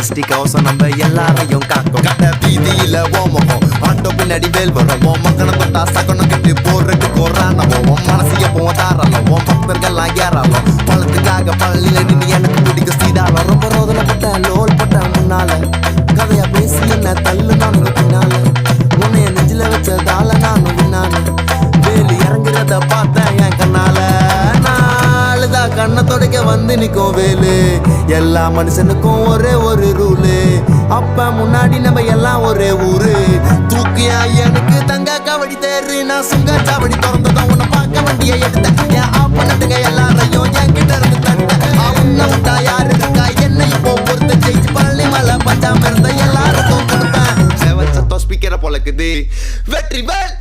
சிருஷ்டி கவசம் நம்ம எல்லாரையும் காக்கும். கட்ட வீதியில ஓமகம் ஆட்டோ பின்னாடி வேல் வரும். ஓ மக்கனை தொட்டா சகனம் கட்டு போறதுக்கு கோரானவோ. உன் மனசைய போதாரலாம் உன் பக்தர்கள்லாம் ஏறாலும். பழத்துக்காக பள்ளியில நின்று எனக்கு பிடிக்க சீதாலும். ரொம்ப ரோதனைப்பட்ட லோல் பட்ட முன்னால கதையா பேசி என்ன தள்ளு நானுங்க பின்னால. உன்னைய நெஞ்சில வச்சதால நானும் பின்னால. வேலு இறங்குறத பார்த்தேன் என் கண்ணால. நாளுதா கண்ணை தொடக்க வந்து நிற்கும் வேலு. எல்லா மனுஷனுக்கும் ஒரே ஒரு ரூலு. அப்ப முன்னாடி நம்ம எல்லாம் ஒரே ஊரு. தூக்கியா எனக்கு தங்க கபடி தேரு. நான் சுங்க சாவடி திறந்ததும் உன்னை பார்க்க வண்டியை எடுத்தேன். என் ஆப்பனட்டுங்க எல்லாரையும் என் கிட்ட இருந்து தடுத்தேன். உன்னை விட்டா யாரு இருக்கா என்னை இப்போ பொறுத்த ஜெயிச்சு பழனி மலை பஞ்சாம இருந்த எல்லாருக்கும் கொடுப்பேன். செவன் சத்தம் ஸ்பீக்கரை பொழக்குது வெற்றி வேல்.